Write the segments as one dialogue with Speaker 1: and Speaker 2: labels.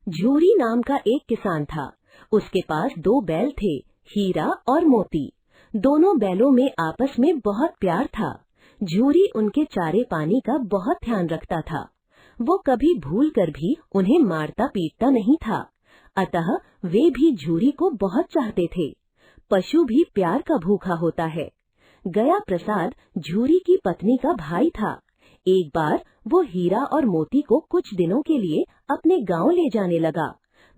Speaker 1: झूरी नाम का एक किसान था। उसके पास दो बैल थे, हीरा और मोती। दोनों बैलों में आपस में बहुत प्यार था। झूरी उनके चारे पानी का बहुत ध्यान रखता था। वो कभी भूल कर भी उन्हें मारता पीटता नहीं था। अतः वे भी झूरी को बहुत चाहते थे। पशु भी प्यार का भूखा होता है। गया प्रसाद झूरी की पत्नी का भाई था। एक बार वो हीरा और मोती को कुछ दिनों के लिए अपने गांव ले जाने लगा।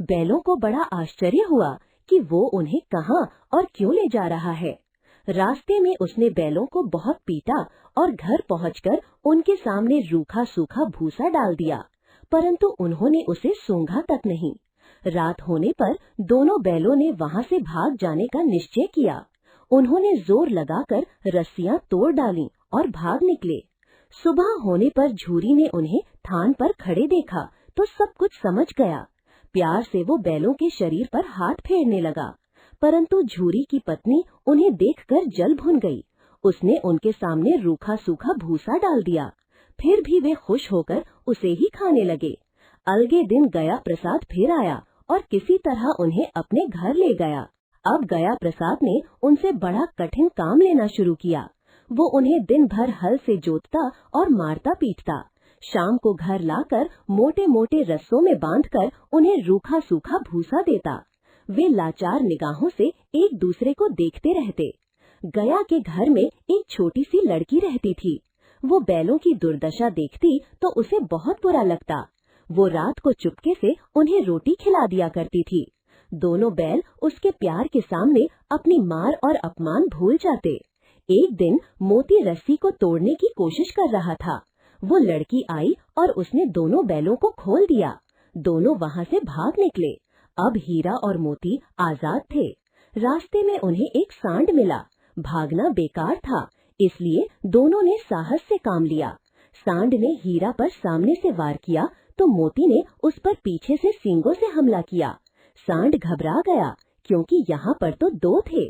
Speaker 1: बैलों को बड़ा आश्चर्य हुआ कि वो उन्हें कहाँ और क्यों ले जा रहा है। रास्ते में उसने बैलों को बहुत पीटा और घर पहुंचकर उनके सामने रूखा सूखा भूसा डाल दिया, परंतु उन्होंने उसे सूंघा तक नहीं। रात होने पर दोनों बैलों ने वहां से भाग जाने का निश्चय किया। उन्होंने जोर लगाकर रस्सियां तोड़ डालीं और भाग निकले। सुबह होने पर झूरी ने उन्हें थान पर खड़े देखा तो सब कुछ समझ गया। प्यार से वो बैलों के शरीर पर हाथ फेरने लगा, परंतु झूरी की पत्नी उन्हें देखकर जल भुन गई। उसने उनके सामने रूखा सूखा भूसा डाल दिया। फिर भी वे खुश होकर उसे ही खाने लगे। अलगे दिन गया प्रसाद फिर आया और किसी तरह उन्हें अपने घर ले गया। अब गया प्रसाद ने उनसे बड़ा कठिन काम लेना शुरू किया। वो उन्हें दिन भर हल से जोतता और मारता पीटता। शाम को घर लाकर मोटे मोटे रस्सों में बांधकर उन्हें रूखा सूखा भूसा देता। वे लाचार निगाहों से एक दूसरे को देखते रहते। गया के घर में एक छोटी सी लड़की रहती थी। वो बैलों की दुर्दशा देखती तो उसे बहुत बुरा लगता। वो रात को चुपके से उन्हें रोटी खिला दिया करती थी। दोनों बैल उसके प्यार के सामने अपनी मार और अपमान भूल जाते। एक दिन मोती रस्सी को तोड़ने की कोशिश कर रहा था। वो लड़की आई और उसने दोनों बैलों को खोल दिया। दोनों वहां से भाग निकले। अब हीरा और मोती आजाद थे। रास्ते में उन्हें एक सांड मिला। भागना बेकार था, इसलिए दोनों ने साहस से काम लिया। सांड ने हीरा पर सामने से वार किया तो मोती ने उस पर पीछे से सींगों से हमला किया। सांड घबरा गया क्योंकि यहाँ पर तो दो थे।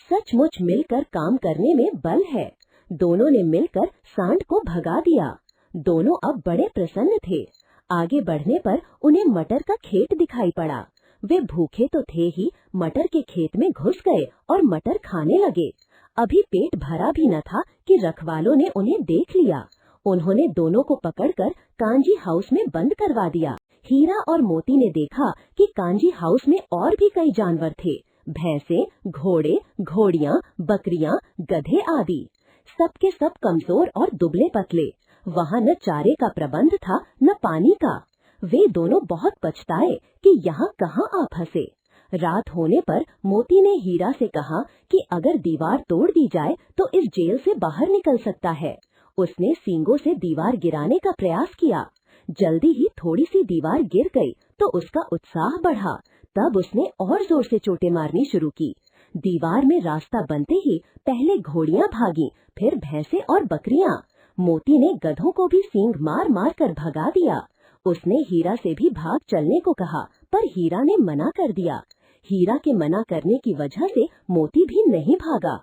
Speaker 1: सचमुच मिलकर काम करने में बल है। दोनों ने मिलकर सांड को भगा दिया। दोनों अब बड़े प्रसन्न थे। आगे बढ़ने पर उन्हें मटर का खेत दिखाई पड़ा। वे भूखे तो थे ही, मटर के खेत में घुस गए और मटर खाने लगे। अभी पेट भरा भी न था कि रखवालों ने उन्हें देख लिया। उन्होंने दोनों को पकड़कर कांजी हाउस में बंद करवा दिया। हीरा और मोती ने देखा कि कांजी हाउस में और भी कई जानवर थे, भैंसे, घोड़े, घोड़ियां, बकरियां, गधे आदि। सबके सब कमजोर और दुबले पतले। वहाँ न चारे का प्रबंध था न पानी का। वे दोनों बहुत पछताए कि यहाँ कहाँ आ फंसे। रात होने पर मोती ने हीरा से कहा कि अगर दीवार तोड़ दी जाए तो इस जेल से बाहर निकल सकता है। उसने सींगों से दीवार गिराने का प्रयास किया। जल्दी ही थोड़ी सी दीवार गिर गई तो उसका उत्साह बढ़ा। तब उसने और जोर से चोटें मारनी शुरू की। दीवार में रास्ता बनते ही पहले घोड़ियां भागी, फिर भैंसे और बकरियां। मोती ने गधों को भी सींग मार मार कर भगा दिया। उसने हीरा से भी भाग चलने को कहा, पर हीरा ने मना कर दिया। हीरा के मना करने की वजह से मोती भी नहीं भागा।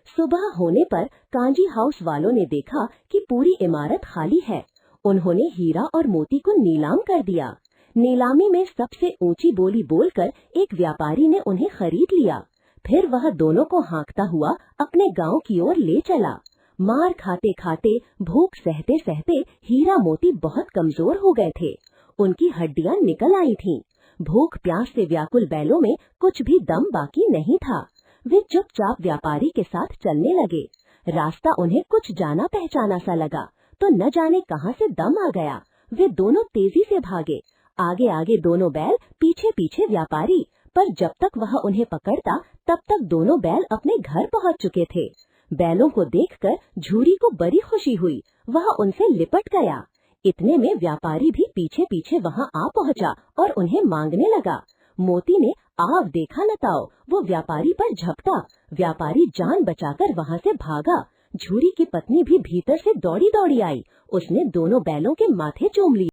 Speaker 1: सुबह होने पर कांजी हाउस वालों ने देखा कि पूरी इमारत खाली है। उन्होंने हीरा और मोती को नीलाम कर दिया। नीलामी में सबसे ऊंची बोली बोलकर एक व्यापारी ने उन्हें खरीद लिया। फिर वह दोनों को हाँकता हुआ अपने गांव की ओर ले चला। मार खाते खाते, भूख सहते सहते हीरा मोती बहुत कमजोर हो गए थे। उनकी हड्डियां निकल आई थीं। भूख प्यास से व्याकुल बैलों में कुछ भी दम बाकी नहीं था। वे चुपचाप व्यापारी के साथ चलने लगे। रास्ता उन्हें कुछ जाना पहचाना सा लगा तो न जाने कहां से दम आ गया। वे दोनों तेजी से भागे। आगे आगे दोनों बैल, पीछे पीछे व्यापारी। पर जब तक वह उन्हें पकड़ता तब तक दोनों बैल अपने घर पहुंच चुके थे। बैलों को देखकर झूरी को बड़ी खुशी हुई। वह उनसे लिपट गया। इतने में व्यापारी भी पीछे पीछे वहां आ पहुंचा और उन्हें मांगने लगा। मोती ने आव देखा न ताओ, वो व्यापारी पर झपटा। व्यापारी जान बचाकर वहां से भागा। झूरी की पत्नी भी भीतर से दौड़ी दौड़ी आई। उसने दोनों बैलों के माथे चूम लिए।